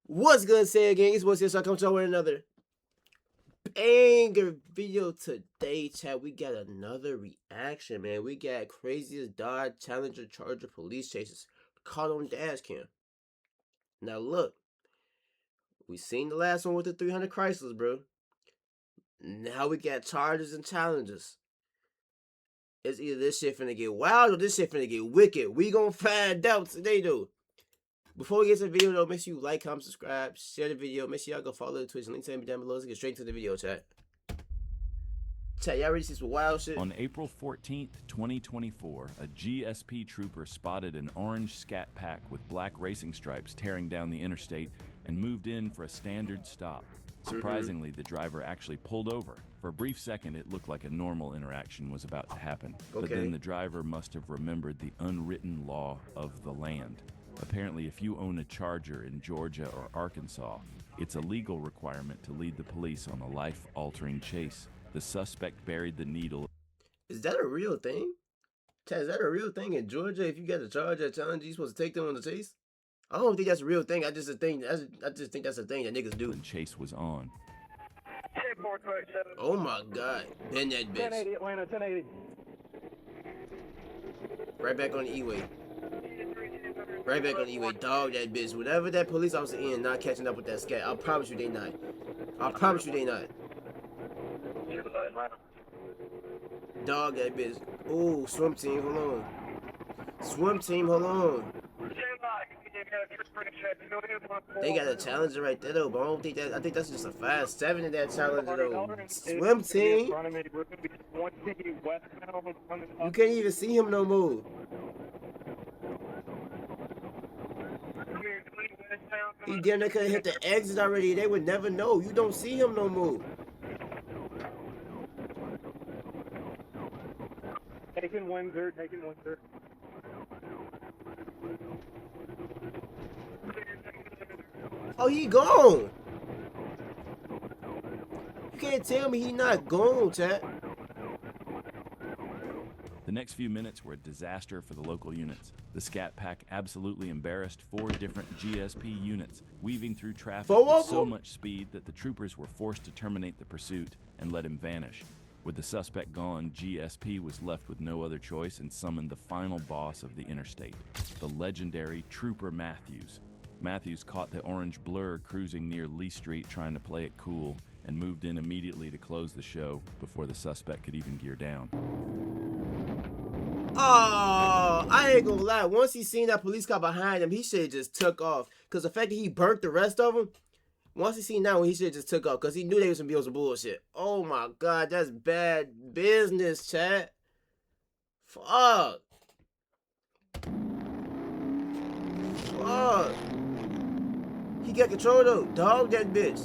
What's good, SayL gang? It's what's here, so I come to with another banger video today, chat. We got another reaction, man. We got craziest Dodge Challenger Charger police chases caught on Dashcam. Now look, we seen the last one with the 300 Chryslers, bro. Now we got Chargers and Challengers. It's either this shit finna get wild or this shit finna get wicked. We gonna find out today, though. Before we get to the video, though, make sure you like, comment, subscribe, share the video. Make sure y'all go follow the Twitch. Link to me down below. Let's get straight to the video, chat. Chat, y'all ready to see some wild shit? On April 14th, 2024, a GSP trooper spotted an orange scat pack with black racing stripes tearing down the interstate and moved in for a standard stop. Surprisingly, the driver actually pulled over. For a brief second, it looked like a normal interaction was about to happen. But then the driver must have remembered the unwritten law of the land. Apparently, if you own a Charger in Georgia or Arkansas, it's a legal requirement to lead the police on a life-altering chase. The suspect buried the needle. Is that a real thing? Chat, is that a real thing in Georgia? If you got a Charger challenge, you supposed to take them on the chase? I don't think that's a real thing. I just think that's a thing that niggas do. The chase was on. Oh my god. Bend that bitch. 1080 Atlanta, 1080. Right back on the E-way. Right back on the E-way. Dog that bitch. Whatever that police officer in, not catching up with that scat. I promise you they not. I promise you they not. Dog that bitch. Ooh, swim team, hold on. Swim team, hold on. They got a challenger right there though, but I don't think that. I think that's just a 5.7 in that challenger though. Swim team. You can't even see him no more. He damn near could have hit the exit already. They would never know. You don't see him no more. Taking Windsor, taking Windsor. Oh, he gone. You can't tell me he not gone, chat. The next few minutes were a disaster for the local units. The scat pack absolutely embarrassed 4 different GSP units, weaving through traffic with so much speed that the troopers were forced to terminate the pursuit and let him vanish. With the suspect gone, GSP was left with no other choice and summoned the final boss of the interstate, the legendary Trooper Matthews. Matthews caught the orange blur cruising near Lee Street trying to play it cool and moved in immediately to close the show before the suspect could even gear down. Oh, I ain't gonna lie. Once he seen that police car behind him, he should have just took off. Because the fact that he burnt the rest of them, once he seen that one, he should have just took off. Because he knew they was going to be on some bullshit. Oh my god, that's bad business, chat. Fuck. Fuck. He got control though. Dog that bitch.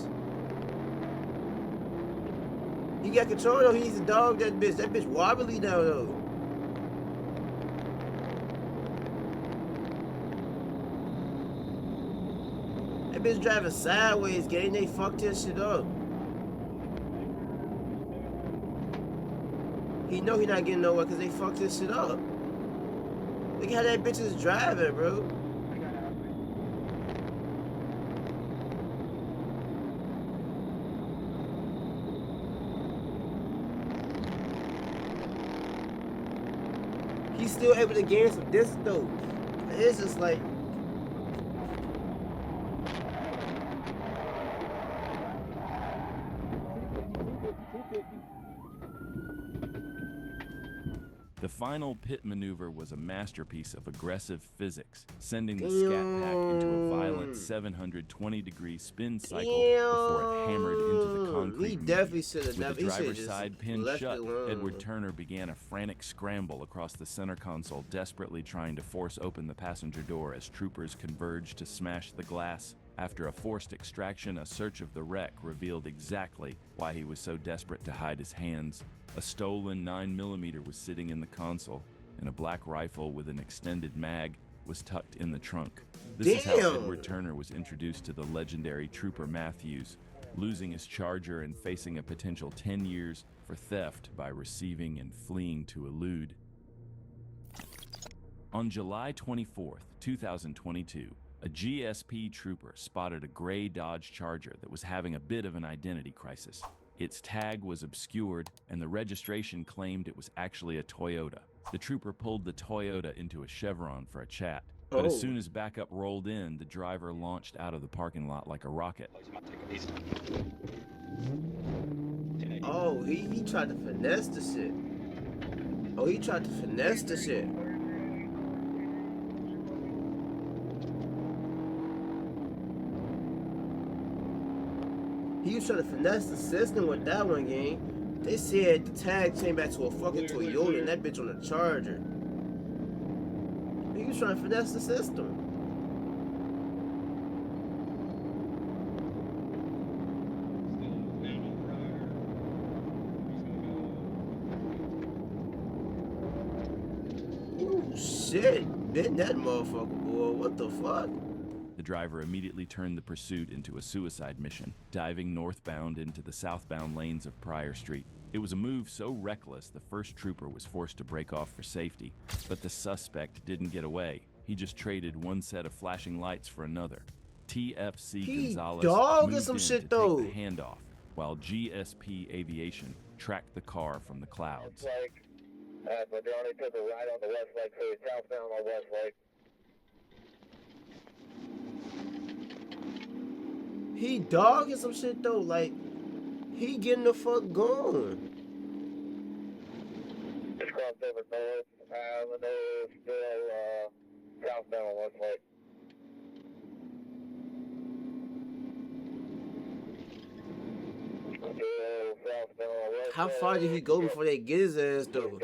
He got control though. He needs to dog that bitch. That bitch wobbly now though. That bitch driving sideways, gang. They fucked his shit up. He know he not getting nowhere because they fucked his shit up. Look how that bitch is driving, bro. He's still able to gain some distance though. It's just like, The final pit maneuver was a masterpiece of aggressive physics, sending the scat pack into a violent 720-degree spin cycle before it hammered into the concrete. He definitely should have. With the driver's side pinned shut, Edward Turner began a frantic scramble across the center console, desperately trying to force open the passenger door as troopers converged to smash the glass. After a forced extraction, a search of the wreck revealed exactly why he was so desperate to hide his hands. A stolen 9mm was sitting in the console, and a black rifle with an extended mag was tucked in the trunk. This is how Edward Turner was introduced to the legendary Trooper Matthews, losing his Charger and facing a potential 10 years for theft by receiving and fleeing to elude. On July 24th, 2022, A GSP trooper spotted a gray Dodge Charger that was having a bit of an identity crisis. Its tag was obscured, and the registration claimed it was actually a Toyota. The trooper pulled the Toyota into a Chevron for a chat, but as soon as backup rolled in, the driver launched out of the parking lot like a rocket. Oh, he tried to finesse the shit. Oh, he tried to finesse the shit. He was trying to finesse the system with that one, gang. They said the tag came back to a fucking Toyota and that bitch on a Charger. He was trying to finesse the system. Ooh, shit. Been that motherfucker, boy. What the fuck? The driver immediately turned the pursuit into a suicide mission, diving northbound into the southbound lanes of Pryor Street. It was a move so reckless the first trooper was forced to break off for safety, but the suspect didn't get away. He just traded one set of flashing lights for another. TFC Gonzalez moved some in shit to though. take the handoff, while GSP Aviation tracked the car from the clouds. Majority took a right on the west leg, so he's southbound on west leg. He dogging some shit though, like he getting the fuck gone. Just crossed over north, and they're still southbound on west leg. How far did he go before they get his ass though?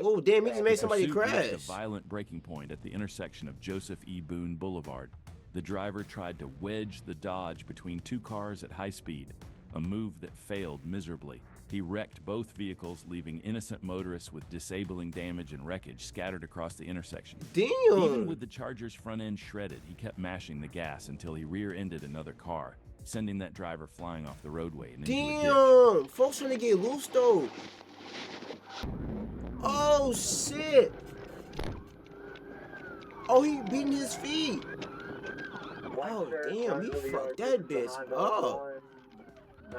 Oh damn, he just made somebody The pursuit reached crash. a violent breaking point at the intersection of Joseph E. Boone Boulevard. The driver tried to wedge the Dodge between two cars at high speed, a move that failed miserably. He wrecked both vehicles, leaving innocent motorists with disabling damage and wreckage scattered across the intersection. Damn. Even with the Charger's front end shredded, he kept mashing the gas until he rear-ended another car, sending that driver flying off the roadway and into a ditch. Damn. Folks trying to get loose though. Oh shit. Oh, he beating his feet. Oh damn, he fucked that bitch up.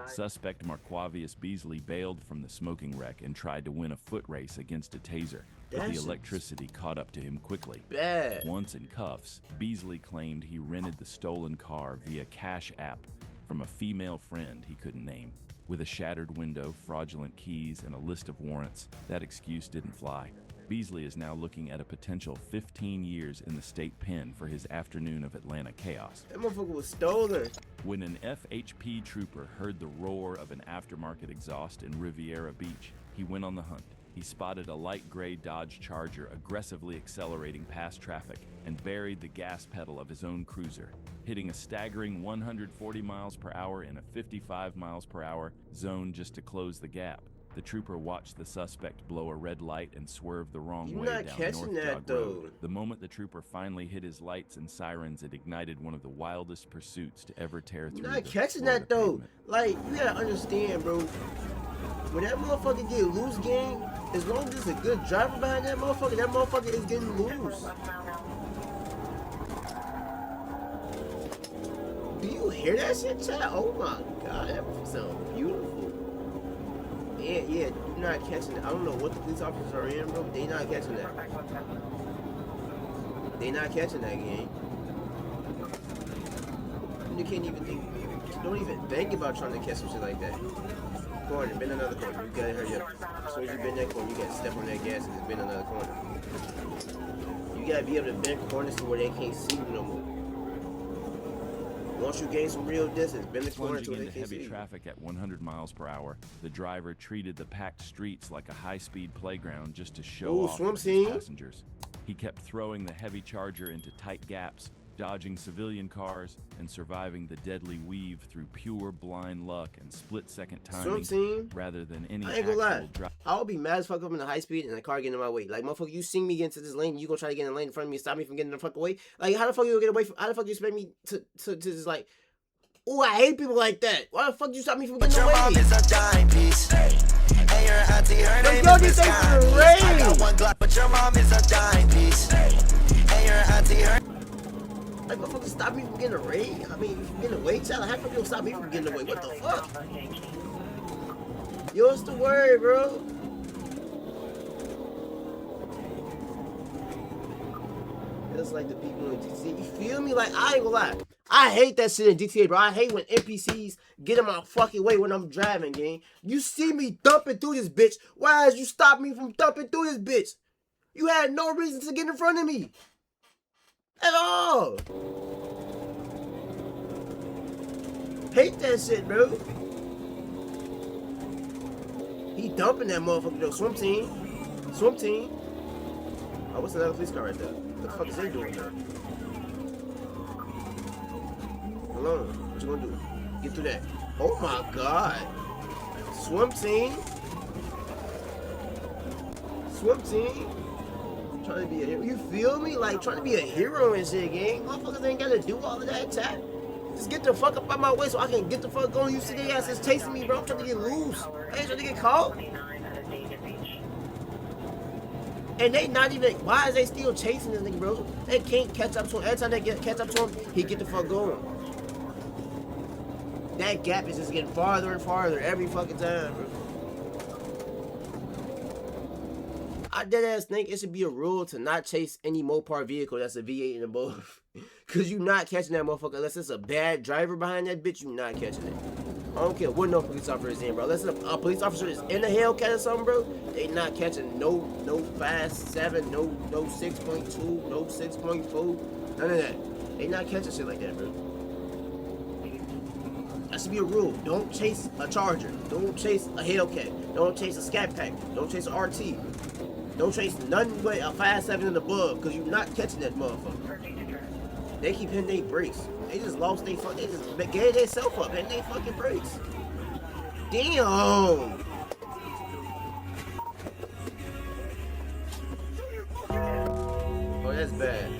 Suspect Marquavius Beasley bailed from the smoking wreck and tried to win a foot race against a taser, but the That's electricity caught up to him quickly. Bad. Once in cuffs, Beasley claimed he rented the stolen car via Cash App from a female friend he couldn't name. With a shattered window, fraudulent keys, and a list of warrants, that excuse didn't fly. Beasley is now looking at a potential 15 years in the state pen for his afternoon of Atlanta chaos. That motherfucker was stolen. When an FHP trooper heard the roar of an aftermarket exhaust in Riviera Beach, he went on the hunt. He spotted a light gray Dodge Charger aggressively accelerating past traffic and buried the gas pedal of his own cruiser, hitting a staggering 140 miles per hour in a 55 miles per hour zone just to close the gap. The trooper watched the suspect blow a red light and swerve the wrong way down North Jog Road. The moment the trooper finally hit his lights and sirens, it ignited one of the wildest pursuits to ever tear through. You're not catching that though. Like, you gotta understand, bro. When that motherfucker get loose, gang, as long as there's a good driver behind that motherfucker is getting loose. Do you hear that shit, chat? Oh my god, that sounds beautiful. Yeah, you're not catching it. I don't know what the police officers are in, bro, but they not catching that. They not catching that, gang. You can't even think, don't even think about trying to catch some shit like that. Corner, bend another corner. You gotta hurry up. As soon as you bend that corner, you gotta step on that gas and just bend another corner. You gotta be able to bend corners to where they can't see you no more. Once you gain some real distance, bend the corner to where they can't see you. Heavy traffic at 100 miles per hour, the driver treated the packed streets like a high-speed playground just to show off to his passengers. He kept throwing the heavy Charger into tight gaps, dodging civilian cars, and surviving the deadly weave through pure blind luck and split-second timing rather than any I ain't gonna lie. I would be mad as fuck up in the high speed and the car getting in my way. Like, motherfucker, you see me get into this lane, you gonna try to get in the lane in front of me and stop me from getting the fuck away? Like, how the fuck you gonna get away from, how the fuck you expect me to just like, oh, I hate people like that. Why the fuck you stop me from getting away? Your mom is a dime piece. And your auntie, her name is Miss Connie. I got one Glock, but your mom is a dime piece. And your auntie, her... Like, motherfuckers stop me from getting a raid? I mean, from getting away, child. How come you don't stop me from getting away? What the fuck? Yo, what's the word, bro? It's like the people in GTA. You feel me? Like, I ain't gonna lie. I hate that shit in GTA, bro. I hate when NPCs get in my fucking way when I'm driving, gang. You see me dumping through this bitch. Why did you stop me from dumping through this bitch? You had no reason to get in front of me. At all. Hate that shit, bro. He dumping that motherfucker, though. Swim team. Swim team. Oh, what's another police car right there? What the fuck is they doing there? Hold on. What you gonna do? Get through that. Oh my god. Swim team. Swim team. Trying to be a hero. You feel me? Like, trying to be a hero and shit, gang. Motherfuckers ain't gotta do all of that attack. Just get the fuck up out my way so I can get the fuck going. You see their asses chasing me, bro. I'm trying to get loose. I ain't trying to get caught. And they not even, why is they still chasing this nigga, bro? They can't catch up to him. Every time they catch up to him, he get the fuck going. That gap is just getting farther and farther every fucking time, bro. I deadass think it should be a rule to not chase any Mopar vehicle that's a V8 and above. Cause you not catching that motherfucker unless it's a bad driver behind that bitch, you not catching it. I don't care what no police officer is in, bro. Unless a police officer is in the Hellcat or something, bro, they not catching no 5.7, no 6.2, no 6.4, none of that. They not catching shit like that, bro. That should be a rule. Don't chase a Charger. Don't chase a Hellcat. Don't chase a Scat Pack. Don't chase a RT. Don't chase nothing but a 5.7 and above, because you're not catching that motherfucker. They keep hitting their brakes. They just lost they fuck. They just gave themselves up, hitting their fucking brakes. Damn. Oh, that's bad.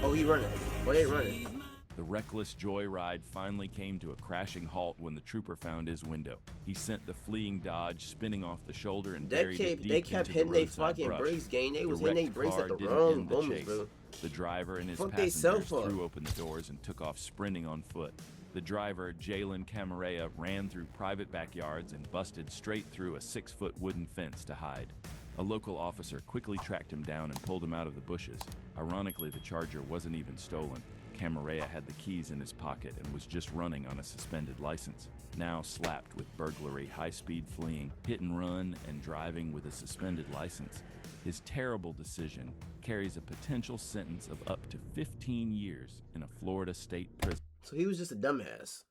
Oh, he running. Oh, they running. The reckless joyride finally came to a crashing halt when the trooper found his window. He sent the fleeing Dodge spinning off the shoulder and buried it deep they kept into hitting the their roadside fucking brush. brakes, gang. They The was hitting their wrecked brakes car at the didn't wrong end the moments, chase. bro. The driver and his Fuck they passengers self up. threw open the doors and took off sprinting on foot. The driver, Jalen Camarena, ran through private backyards and busted straight through a 6-foot wooden fence to hide. A local officer quickly tracked him down and pulled him out of the bushes. Ironically, the Charger wasn't even stolen. Camarena had the keys in his pocket and was just running on a suspended license. Now slapped with burglary, high-speed fleeing, hit and run, and driving with a suspended license. His terrible decision carries a potential sentence of up to 15 years in a Florida state prison. So he was just a dumbass.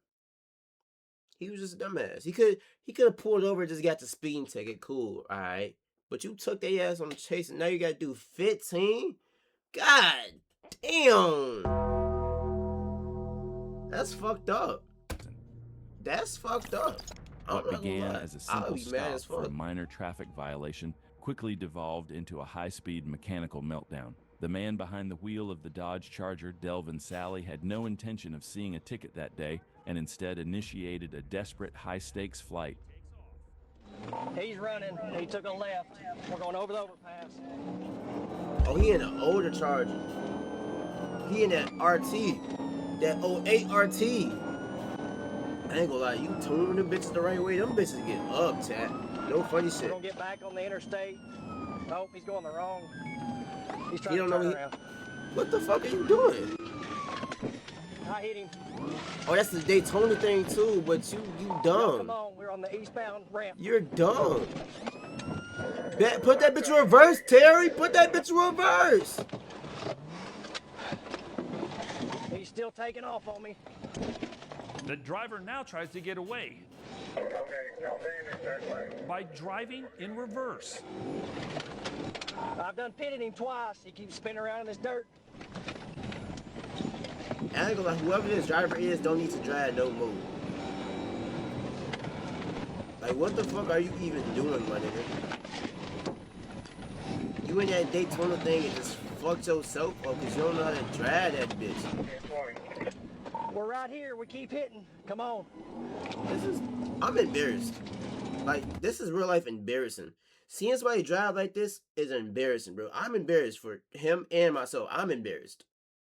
He was just a dumbass. He could have pulled over and just got the speeding ticket. Cool, all right. But you took their ass on the chase, and now you got to do 15? God damn. That's fucked up. That's fucked up. What began as a simple stop for a fuck. minor traffic violation quickly devolved into a high-speed mechanical meltdown. The man behind the wheel of the Dodge Charger, Delvin Sally, had no intention of seeing a ticket that day and instead initiated a desperate high-stakes flight. He's running. He took a left. We're going over the overpass. Oh, he in an older Charger. He in that RT. That 08 RT. I ain't gonna lie, you tuning them bitches the right way, them bitches get up, chat. No funny shit. We're gonna get back on the interstate. Nope, he's going the wrong. He's trying You to don't turn know around. What the fuck are you doing? I hit him. Oh, that's the Daytona thing too, but you No, dumb. come on, we're on the eastbound ramp. You're dumb. Put that bitch in reverse, Terry. Put that bitch in reverse. He's still taking off on me. The driver now tries to get away by driving in reverse. I've done pitted him twice. He keeps spinning around in this dirt. I ain't gonna lie, whoever this driver is don't need to drive no more. Like, what the fuck are you even doing, my nigga? You in that Daytona thing and just fucked yourself up because you don't know how to drive that bitch. We're right here. We keep hitting. Come on. I'm embarrassed. Like, this is real life embarrassing. Seeing somebody drive like this is embarrassing, bro. I'm embarrassed for him and myself. I'm embarrassed.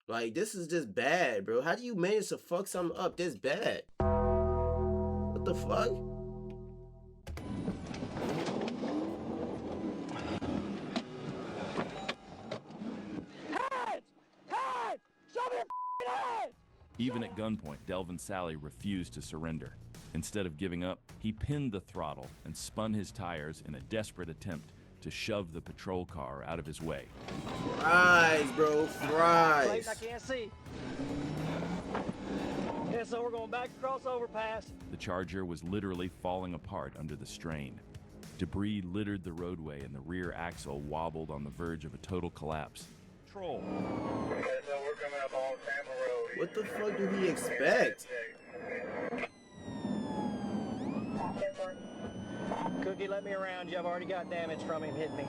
Like, this is just bad, bro. How do you manage to fuck something up this bad? What the fuck? Even at gunpoint, Delvin Sally refused to surrender. Instead of giving up, he pinned the throttle and spun his tires in a desperate attempt to shove the patrol car out of his way. Fries, bro, fries. Clayton, I can't see. Yeah, so we're going back across overpass. The Charger was literally falling apart under the strain. Debris littered the roadway and the rear axle wobbled on the verge of a total collapse. Control. Okay, so we're coming up on Tampa Road. What the fuck do he expect? Cookie, let me around you. I've already got damage from him hitting me.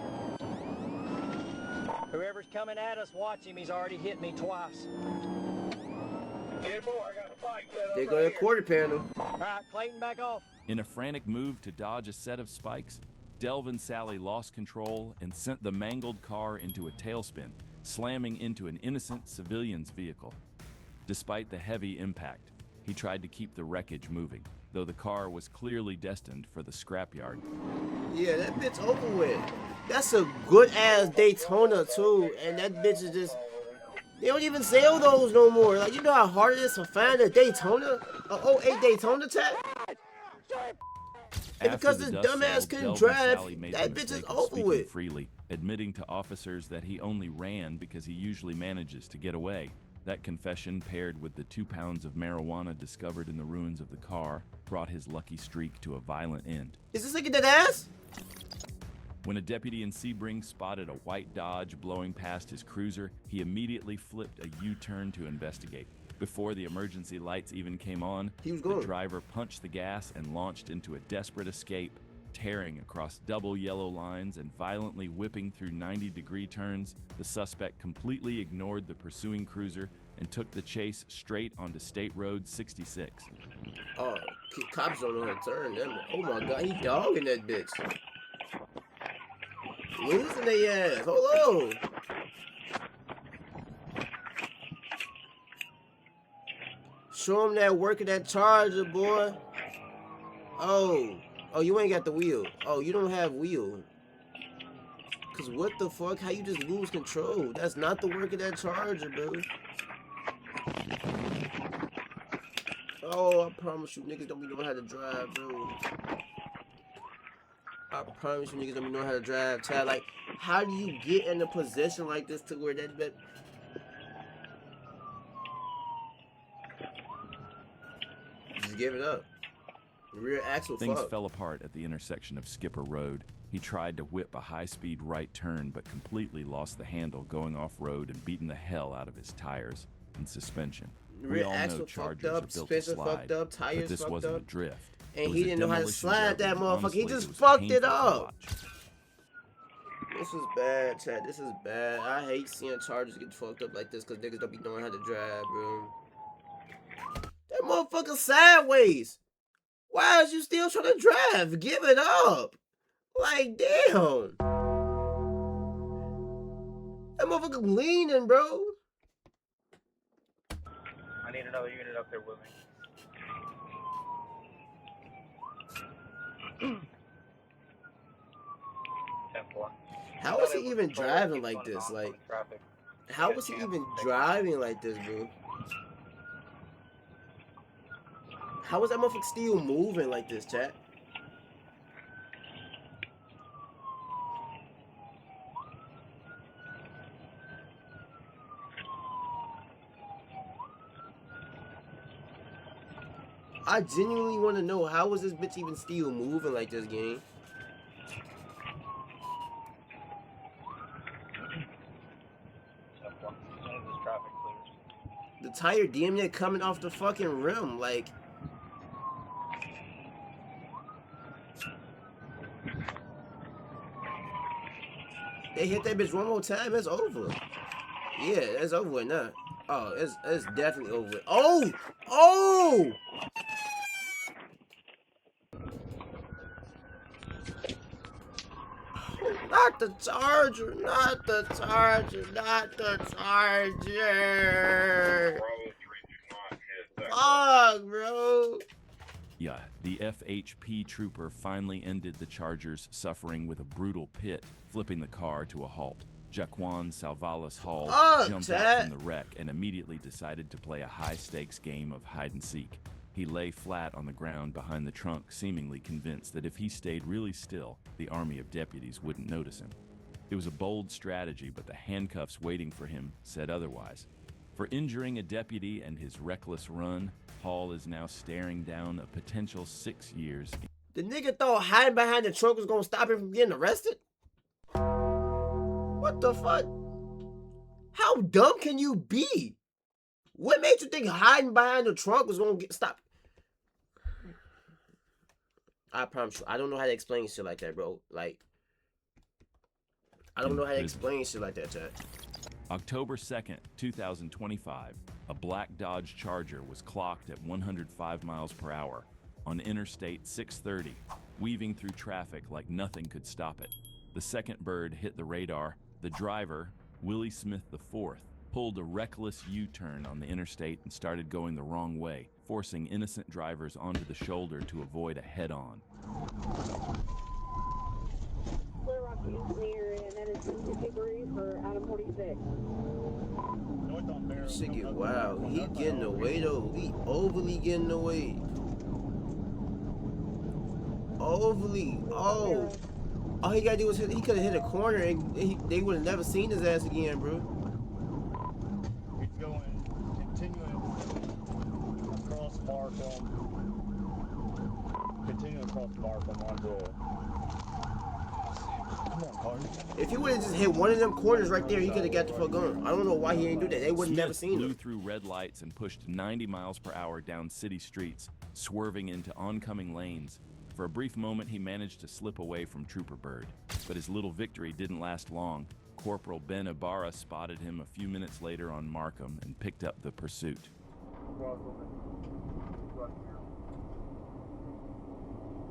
Whoever's coming at us, watch him. He's already hit me twice. Get aboard, I got a bike set up They go right to here. quarter panel. All right, Clayton, back off. In a frantic move to dodge a set of spikes, Delvin Sally lost control and sent the mangled car into a tailspin, slamming into an innocent civilian's vehicle. Despite the heavy impact, he tried to keep the wreckage moving, though the car was clearly destined for the scrapyard. Yeah, that bitch over with. That's a good-ass Daytona, too. And that bitch is just... They don't even sell those no more. Like, you know how hard it is to find a Daytona? A 08 Daytona tag? And because this dumbass couldn't drive, that bitch is over with. Freely, admitting to officers that he only ran because he usually manages to get away. That confession, paired with the 2 pounds of marijuana discovered in the ruins of the car, brought his lucky streak to a violent end. Is this nigga dead ass? When a deputy in Sebring spotted a white Dodge blowing past his cruiser, he immediately flipped a U-turn to investigate. Before the emergency lights even came on, He was the gone. driver punched the gas and launched into a desperate escape, tearing across double yellow lines and violently whipping through 90-degree turns. The suspect completely ignored the pursuing cruiser and took the chase straight onto State Road 66. Oh, cops don't know how to turn them. Oh my god, he dogging that bitch. Losing their ass. Hold on. Show him that work of that Charger, boy. Oh, you ain't got the wheel. Oh, you don't have wheel. Cause what the fuck? How you just lose control? That's not the work of that Charger, bro. Oh, I promise you, niggas don't be knowing how to drive, bro. I promise you, niggas don't be knowing how to drive, child. Like, how do you get in a position like this to where that bit? Just give it up. The rear axle Things fucked. fell apart at the intersection of Skipper Road. He tried to whip a high-speed right turn, but completely lost the handle going off-road and beaten the hell out of his tires and suspension. The We rear all know axle fucked Chargers up, are built to suspension slide, fucked up, but tires this fucked wasn't a up. drift. And It was he a didn't know how to demolition slide job, that and motherfucker. He honestly, just was fucked it painful to up. watch. This is bad, Chad. This is bad. I hate seeing Chargers get fucked up like this because niggas don't be knowing how to drive, bro. That motherfucker sideways. Why is you still trying to drive? Give it up. Like, damn. That motherfucker leaning, bro. I need another unit up there with me. How is he even driving like this? Like, how was he even driving like this, bro? How was that motherfucker still moving like this, chat? I genuinely want to know, how was this bitch even still moving like this, game? The tire damn near coming off the fucking rim, like. They hit that bitch one more time, it's over. Yeah, it's over with now. Oh, it's definitely over with. Oh! Oh! Knocked the Charger, not the Charger, not the Charger. Fuck, bro. Yeah, the FHP trooper finally ended the Charger's suffering with a brutal pit, flipping the car to a halt. Jaquan Salvalis Hall jumped out from the wreck and immediately decided to play a high-stakes game of hide-and-seek. He lay flat on the ground behind the trunk, seemingly convinced that if he stayed really still, the army of deputies wouldn't notice him. It was a bold strategy, but the handcuffs waiting for him said otherwise. For injuring a deputy and his reckless run, Hall is now staring down a potential 6 years. The nigga thought hiding behind the trunk was gonna stop him from getting arrested? What the fuck? How dumb can you be? What made you think hiding behind the trunk was gonna stop? I promise you, I don't know how to explain shit like that, bro. Like, I don't know how to explain shit like that, Chad. October 2nd, 2025, a black Dodge Charger was clocked at 105 miles per hour on Interstate 630, weaving through traffic like nothing could stop it. The second bird hit the radar. The driver, Willie Smith IV, pulled a reckless U-turn on the interstate and started going the wrong way, forcing innocent drivers onto the shoulder to avoid a head-on. Clear Rock Engineer, and that is 53 for Adam 46. Shit get wild. He getting away though. He overly getting away. Overly. Oh. All he gotta do was he could have hit a corner and they would have never seen his ass again, bro. He's going, continuing across Markham. Continuing across Markham onto. Come on, car. If he would have just hit one of them corners right there, he could have got the fuck on. I don't know why he ain't do that. They would have never seen blew him. through red lights and pushed 90 miles per hour down city streets, swerving into oncoming lanes. For a brief moment, he managed to slip away from Trooper Bird, but his little victory didn't last long. Corporal Ben Ibarra spotted him a few minutes later on Markham and picked up the pursuit.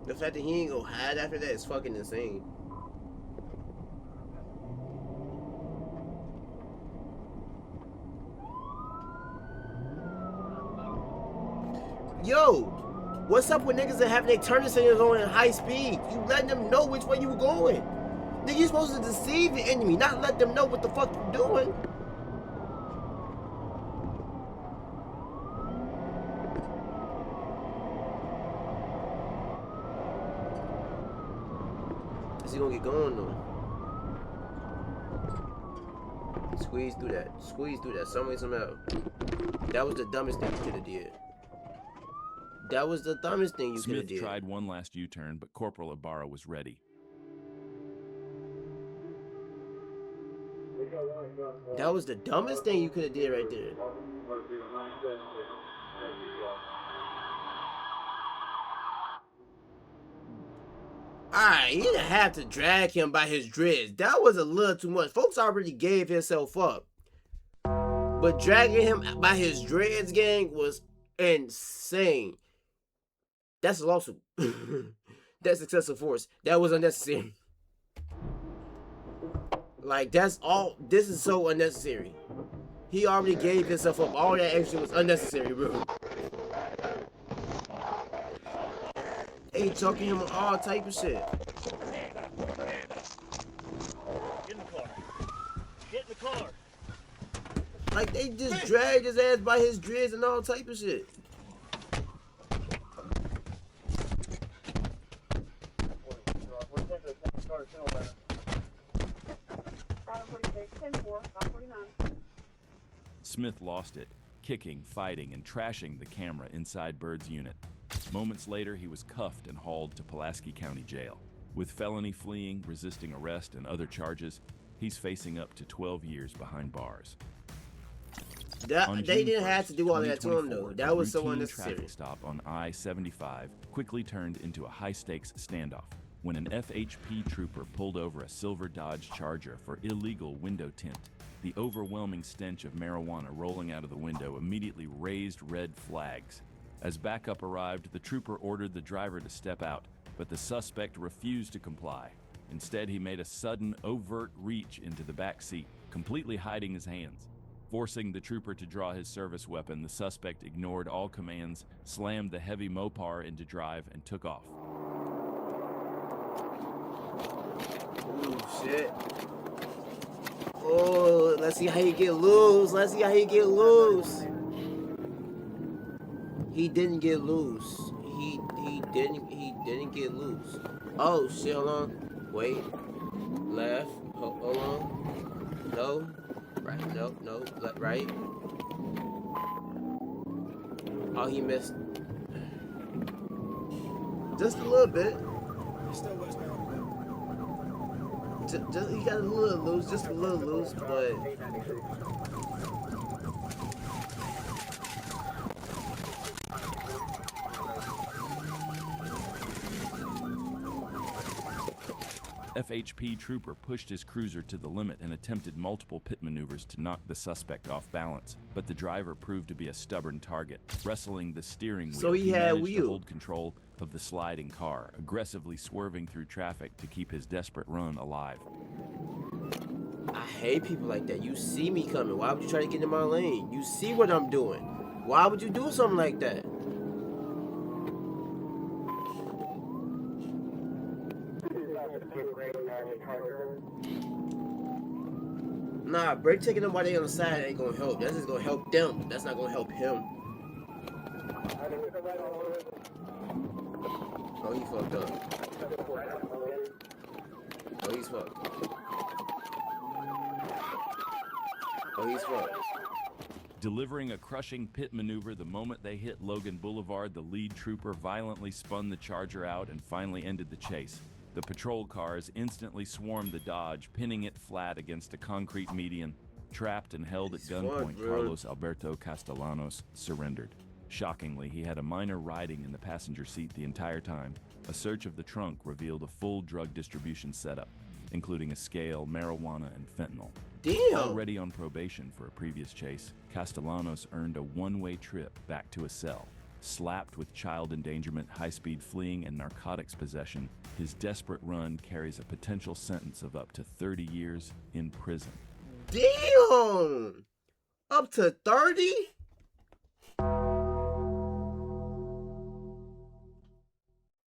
The fact that he ain't go hide after that is fucking insane. Yo, what's up with niggas that have their turn signals on in high speed? You letting them know which way you were going. Nigga, you supposed to deceive the enemy, not let them know what the fuck you doing. Is he gonna get going though? Squeeze through that. Squeeze through that. Some way, somehow. That was the dumbest thing you could have did. That was the dumbest thing you could have did. Smith tried one last U-turn, but Corporal Ibarra was ready. That was the dumbest thing you could have did right there. Alright, you didn't have to drag him by his dreads. That was a little too much. Folks already gave himself up. But dragging him by his dreads, gang, was insane. That's a lawsuit. That's excessive force. That was unnecessary. Like, that's all. This is so unnecessary. He already gave himself up. All that extra was unnecessary, bro. They talking him all type of shit. Get in the car. Get in the car. Like, they just dragged his ass by his dreads and all type of shit. Smith lost it, kicking, fighting, and trashing the camera inside Bird's unit. Moments later, he was cuffed and hauled to Pulaski County Jail. With felony fleeing, resisting arrest, and other charges, he's facing up to 12 years behind bars. They didn't have to do all that to him, though. That was so unnecessary. A traffic stop on I-75 quickly turned into a high-stakes standoff when an FHP trooper pulled over a silver Dodge Charger for illegal window tint. The overwhelming stench of marijuana rolling out of the window immediately raised red flags. As backup arrived, the trooper ordered the driver to step out, but the suspect refused to comply. Instead, he made a sudden, overt reach into the back seat, completely hiding his hands. Forcing the trooper to draw his service weapon, the suspect ignored all commands, slammed the heavy Mopar into drive, and took off. Ooh, shit. Oh, let's see how he get loose. Let's see how he get loose. He didn't get loose. He didn't get loose. Oh shit, hold on. Wait. Left. Hold on. No. Right. No. Left. Right. Oh, he missed. Just a little bit. Just he got a little loose, just a little loose, but FHP trooper pushed his cruiser to the limit and attempted multiple pit maneuvers to knock the suspect off balance, but the driver proved to be a stubborn target. Wrestling the steering wheel, so he had managed wheel. to hold control of the sliding car, aggressively swerving through traffic to keep his desperate run alive. I hate people like that. You see me coming. Why would you try to get in my lane? You see what I'm doing. Why would you do something like that? Nah, brake taking them while they on the side ain't gonna help. That's just gonna help them. That's not gonna help him. Oh, he fucked up. Oh, he's fucked. Oh, he's fucked. Delivering a crushing pit maneuver the moment they hit Logan Boulevard, the lead trooper violently spun the Charger out and finally ended the chase. The patrol cars instantly swarmed the Dodge, pinning it flat against a concrete median. Trapped and held at gunpoint, Carlos Alberto Castellanos surrendered. Shockingly, he had a minor riding in the passenger seat the entire time. A search of the trunk revealed a full drug distribution setup, including a scale, marijuana, and fentanyl. Damn! Already on probation for a previous chase, Castellanos earned a one-way trip back to a cell. Slapped with child endangerment, high-speed fleeing, and narcotics possession, his desperate run carries a potential sentence of up to 30 years in prison. Damn! Up to 30?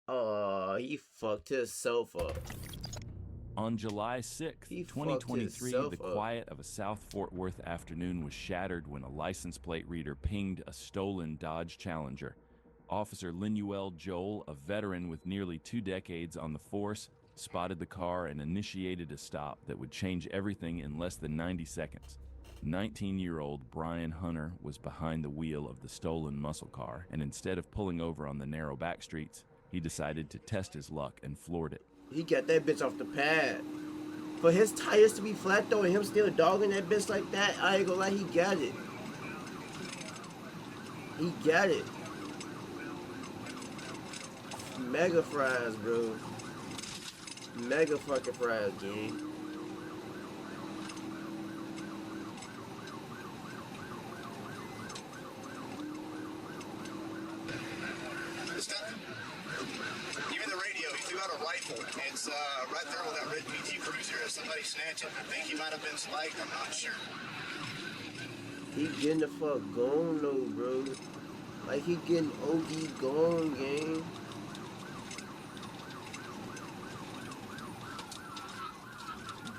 Oh, he fucked himself up. On July 6, 2023, the quiet of a South Fort Worth afternoon was shattered when a license plate reader pinged a stolen Dodge Challenger. Officer Linuel Joel, a veteran with nearly 2 decades on the force, spotted the car and initiated a stop that would change everything in less than 90 seconds. 19-year-old Brian Hunter was behind the wheel of the stolen muscle car, and instead of pulling over on the narrow back streets, he decided to test his luck and floored it. He got that bitch off the pad. For his tires to be flat though, and him still dogging that bitch like that, I ain't gonna lie, he got it. He got it. Mega fries, bro. Mega fucking fries, gang. Even the radio, he threw out a rifle. It's right there with that red PT Cruiser. If somebody snatched it, I think he might have been spiked. I'm not sure. He getting the fuck gone though, bro. Like he getting OD gone, gang.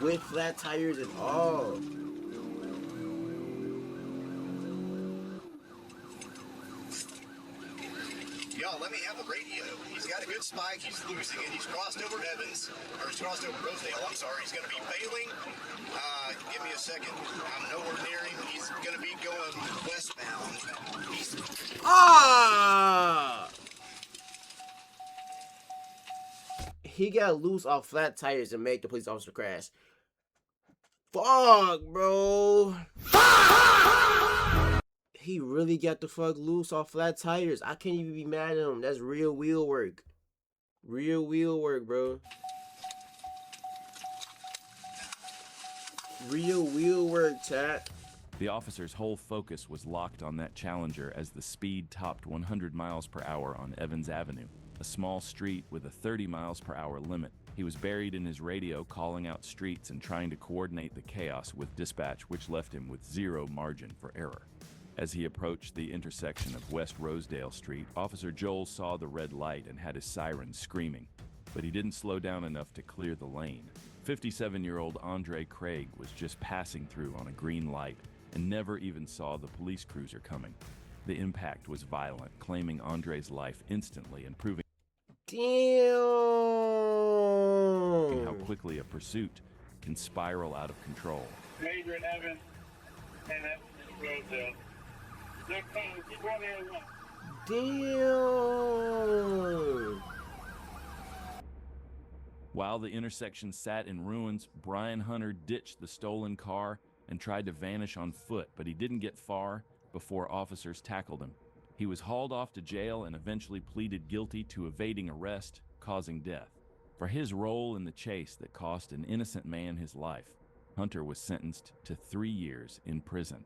With flat tires and all. Y'all, let me have the radio. He's got a good spike. He's losing it. He's crossed over Evans, or he's crossed over Rosedale. I'm sorry. He's going to be bailing. Give me a second. I'm nowhere near him. He's going to be going westbound. Ah! He got loose off flat tires and made the police officer crash. Fuck, bro. He really got the fuck loose off flat tires. I can't even be mad at him. That's real wheel work. Real wheel work, bro. Real wheel work, chat. The officer's whole focus was locked on that Challenger as the speed topped 100 miles per hour on Evans Avenue, a small street with a 30 miles per hour limit. He was buried in his radio, calling out streets and trying to coordinate the chaos with dispatch, which left him with zero margin for error. As he approached the intersection of West Rosedale Street, Officer Joel saw the red light and had his siren screaming, but he didn't slow down enough to clear the lane. 57-year-old Andre Craig was just passing through on a green light and never even saw the police cruiser coming. The impact was violent, claiming Andre's life instantly and proving how quickly a pursuit can spiral out of control. Major in Evans and that's Rosedale. Next time, keep running Damn. While the intersection sat in ruins, Brian Hunter ditched the stolen car and tried to vanish on foot, but he didn't get far before officers tackled him. He was hauled off to jail and eventually pleaded guilty to evading arrest, causing death. For his role in the chase that cost an innocent man his life, Hunter was sentenced to 3 years in prison.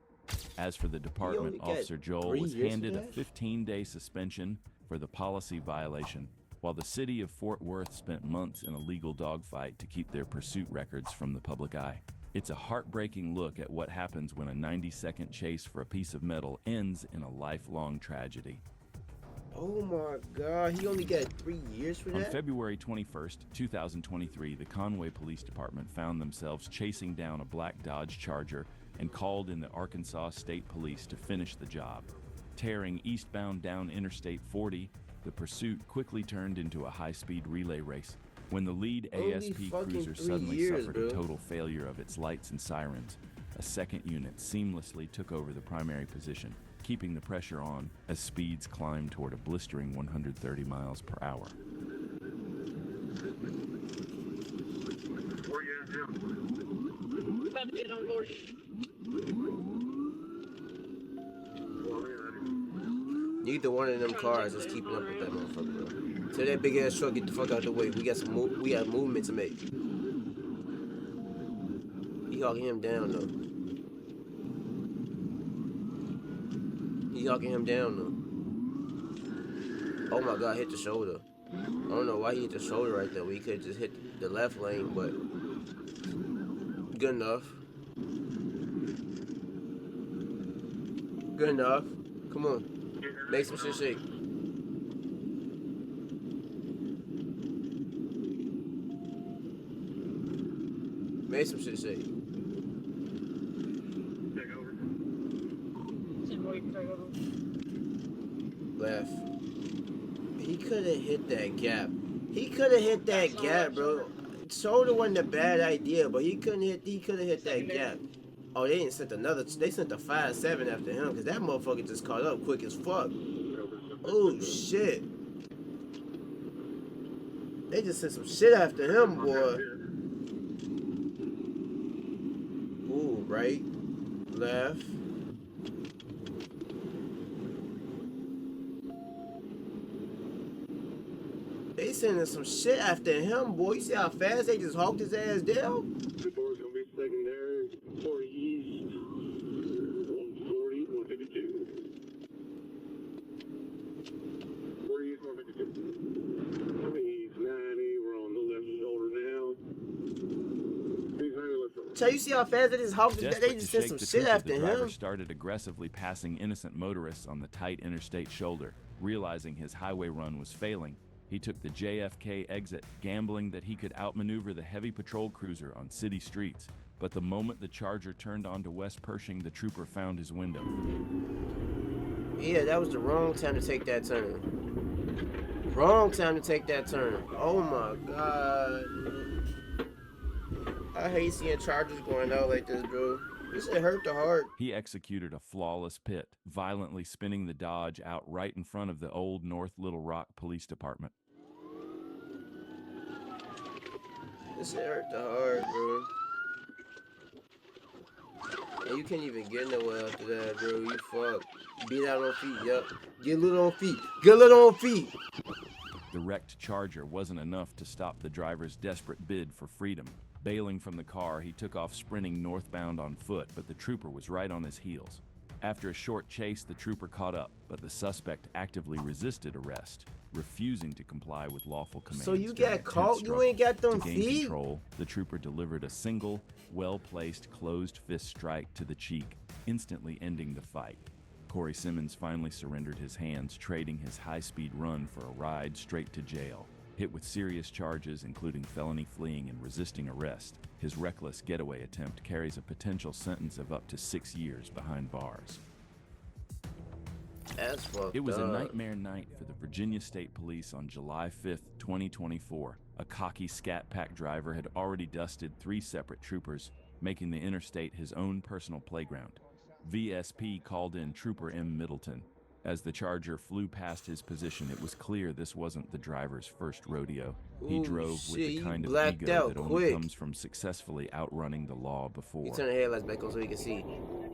As for the department, Officer Joel was handed a 15-day suspension for the policy violation, while the city of Fort Worth spent months in a legal dogfight to keep their pursuit records from the public eye. It's a heartbreaking look at what happens when a 90-second chase for a piece of metal ends in a lifelong tragedy. Oh my God, he only got 3 years for that? On February 21st, 2023, the Conway Police Department found themselves chasing down a black Dodge Charger and called in the Arkansas State Police to finish the job. Tearing eastbound down Interstate 40, the pursuit quickly turned into a high-speed relay race. When the lead ASP cruiser suddenly suffered a total failure of its lights and sirens, a second unit seamlessly took over the primary position, keeping the pressure on as speeds climbed toward a blistering 130 miles per hour. About to get on board. Neither one of them cars is keeping up with that motherfucker, bro. Tell that big ass truck, get the fuck out the way. We got movement to make. He hawking him down though. He hawking him down though. Oh my God, hit the shoulder. I don't know why he hit the shoulder right there. We could just hit the left lane, but good enough. Good enough. Come on. Make some shit shake. Make some shit shake. Left. He could have hit that gap. He could have hit that gap, bro. Shoulder wasn't a bad idea, but he could have hit that gap. Oh, they didn't send they sent the 5-7 after him, because that motherfucker just caught up quick as fuck. Oh, shit. They just sent some shit after him, boy. Ooh, right, left. They sending some shit after him, boy. You see how fast they just hawked his ass down? The door's gonna be secondary, 40 east, 140, 152. 40 east, 152. 40 east, 90, we're on the left shoulder now. So you see how fast they just hawked his ass? They just sent some shit after him. The driver started aggressively passing innocent motorists on the tight interstate shoulder. Realizing his highway run was failing, he took the JFK exit, gambling that he could outmaneuver the heavy patrol cruiser on city streets. But the moment the Charger turned onto West Pershing, the trooper found his window. Yeah, that was the wrong time to take that turn. Wrong time to take that turn. Oh my God. I hate seeing Chargers going out like this, bro. This shit hurt the heart. He executed a flawless pit, violently spinning the Dodge out right in front of the old North Little Rock Police Department. This shit hurt the heart, bro. And you can't even get nowhere after that, bro. You fuck. Beat out on feet, yup. Get lit on feet. Get lit on feet. The wrecked Charger wasn't enough to stop the driver's desperate bid for freedom. Bailing from the car, he took off sprinting northbound on foot, but the trooper was right on his heels. After a short chase, the trooper caught up, but the suspect actively resisted arrest, refusing to comply with lawful commands. So you during a got tense caught? You struggle. ain't got them To gain feet? control, the trooper delivered a single, well-placed, closed fist strike to the cheek, instantly ending the fight. Corey Simmons finally surrendered his hands, trading his high-speed run for a ride straight to jail. Hit with serious charges, including felony fleeing and resisting arrest, his reckless getaway attempt carries a potential sentence of up to 6 years behind bars. That's fucked It was a up. nightmare night for the Virginia State Police on July 5th, 2024. A cocky Scat Pack driver had already dusted 3 separate troopers, making the interstate his own personal playground. VSP called in Trooper M. Middleton. As the Charger flew past his position, it was clear this wasn't the driver's first rodeo. He Ooh, drove with the shit, kind he of blacked ego out that only quick. comes from successfully outrunning the law He before. turned the headlights back on so he can see.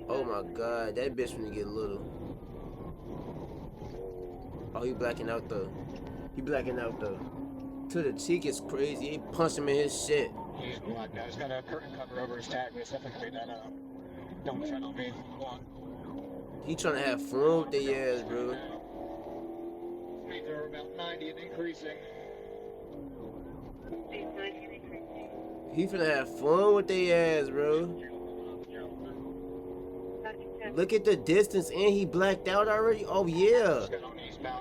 Oh my god, that bitch finna get little. Oh, he blacking out though. He blacking out though. To the cheek is crazy. He punched him in his shit. He's blacked out. He's got a curtain cover over his tag, but it's definitely that, don't tread on me. He trying to have fun with their ass, bro. Speeds are about 90 and increasing. He finna have fun with their ass, bro. Look at the distance, and he blacked out already. Oh yeah.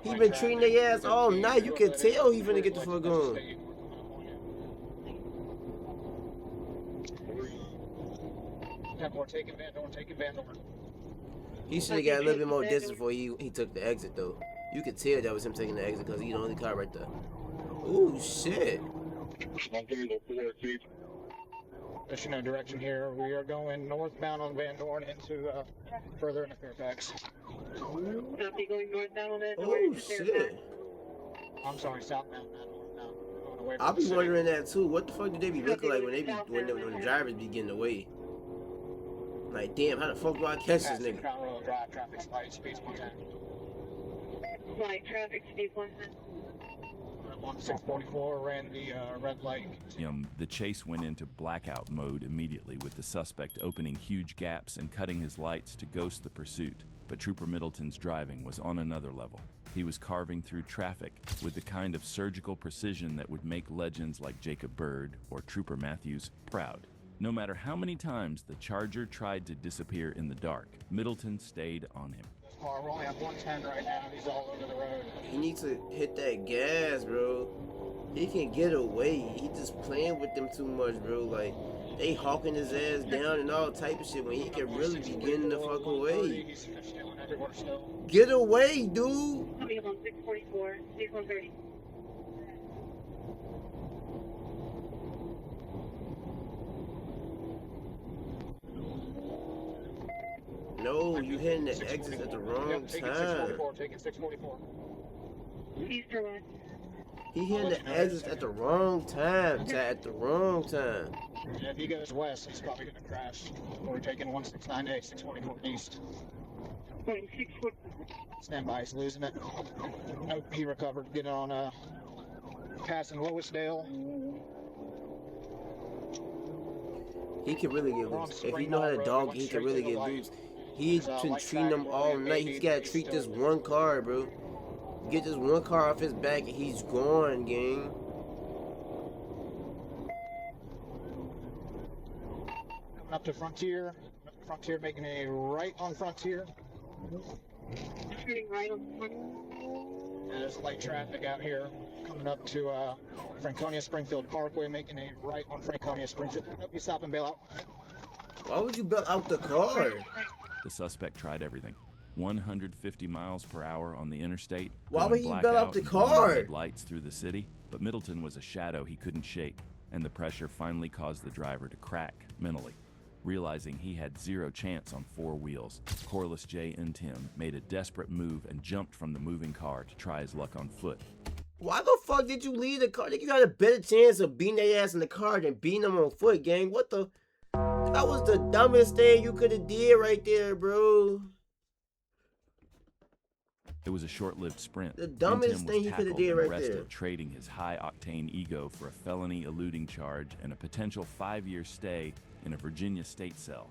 He been treating their ass all night. You can tell he finna get the fuck on. Taking Van Dorn, taking Van Dorn. He should have got a little bit more distance before he took the exit though. You could tell that was him taking the exit because he's the only car right there. Ooh shit. There's no direction here. We are going northbound on Van Dorn into further into Fairfax. Copy, going northbound on that. Oh shit. I'm sorry, southbound. Going away from I'll the be city. wondering that too. What the fuck do they be looking like when when the drivers be getting away? Like damn, how the fuck do I catch this Passing nigga? Crown Royal Drive, traffic light, speeds 110. Light traffic, speed 110. On 644, ran the red light. The chase went into blackout mode immediately, with the suspect opening huge gaps and cutting his lights to ghost the pursuit. But Trooper Middleton's driving was on another level. He was carving through traffic with the kind of surgical precision that would make legends like Jacob Bird or Trooper Matthews proud. No matter how many times the Charger tried to disappear in the dark, Middleton stayed on him. We're only at 110 right now. He's all over the road. He needs to hit that gas, bro. He can get away. He just playing with them too much, bro. Like they hawking his ass down and all type of shit when he can really be getting the fuck away. He's stealing everywhere still. Get away, dude. Coming up on 644, 6130. No, you hitting the exits at the wrong Taking time. 644, taking 644. Eastern West. He hitting the exits at the wrong time, Chad, at the wrong time. Yeah, if he goes west, he's probably going to crash. We're taking 169A, 644 east. Going 644. Stand by, he's losing it. Nope, he recovered. Get on passing Loisdale. He can really get loose. If he know how to dog, he can really get loose. He's been treating them all night. He's got to treat this one car, bro. Get this one car off his back and he's gone, gang. Coming up to Frontier. Frontier making a right on Frontier. Turning right on the front. And there's light traffic out here. Coming up to Franconia Springfield Parkway, making a right on Franconia Springfield. Nope, you stop and bail out. Why would you bail out the car? The suspect tried everything. 150 miles per hour on the interstate. Why going would he bail out blackout the and blowing car? red lights through the city. But Middleton was a shadow he couldn't shake, and the pressure finally caused the driver to crack mentally. Realizing he had zero chance on 4 wheels, Corliss J. and Tim made a desperate move and jumped from the moving car to try his luck on foot. Why the fuck did you leave the car? You had a better chance of beating their ass in the car than beating them on foot, gang. What the? That was the dumbest thing you could have did right there, bro. It was a short-lived sprint. The dumbest and Tim thing was he coulda tackled did and right arrested, there. trading his high-octane ego for a felony eluding charge and a potential 5-year stay in a Virginia state cell.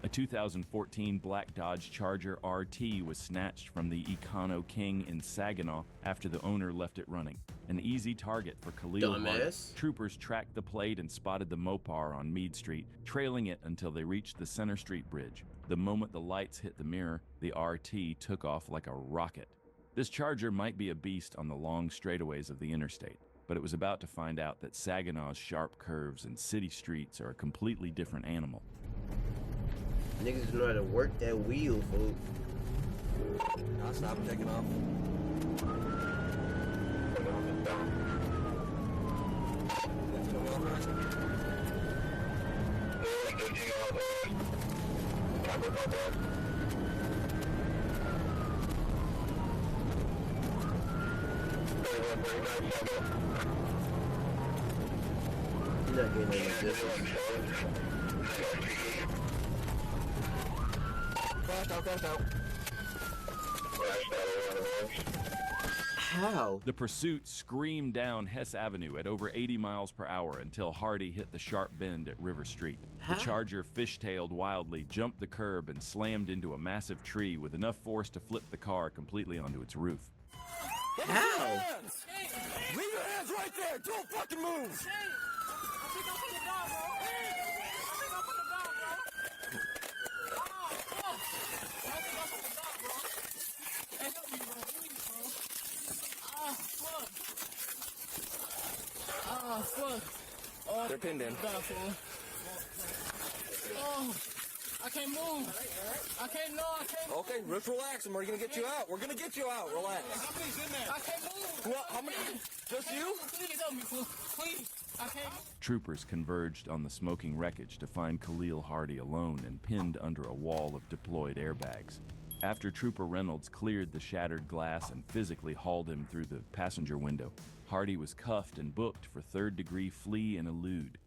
A 2014 black Dodge Charger RT was snatched from the Econo King in Saginaw after the owner left it running. An easy target for Khalil Hardy. Troopers tracked the plate and spotted the Mopar on Meade Street, trailing it until they reached the Center Street Bridge. The moment the lights hit the mirror, the RT took off like a rocket. This Charger might be a beast on the long straightaways of the interstate, but it was about to find out that Saginaw's sharp curves and city streets are a completely different animal. Niggas know how to work that wheel, folks. I'll stop taking off. You're not getting any distance. Flash out. How? The pursuit screamed down Hess Avenue at over 80 miles per hour until Hardy hit the sharp bend at River Street. How? The Charger fishtailed wildly, jumped the curb, and slammed into a massive tree with enough force to flip the car completely onto its roof. How? Leave your hands right there! Don't fucking move! They're pinned in. Oh, I can't move. I can't. Okay, just relax and we're gonna get you out. We're gonna get you out. Relax. I can't move. Well, how many? Just you? Please help me, please. I can't. Troopers converged on the smoking wreckage to find Khalil Hardy alone and pinned under a wall of deployed airbags. After Trooper Reynolds cleared the shattered glass and physically hauled him through the passenger window, Hardy was cuffed and booked for third-degree flee and elude.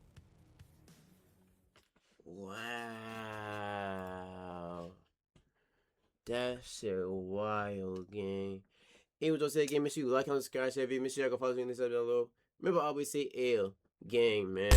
Wow. That shit wild, gang. It was just a game. Make sure you like, comment, subscribe, share, video. Make sure y'all can follow me in this episode below. Remember, I always say L, gang, man.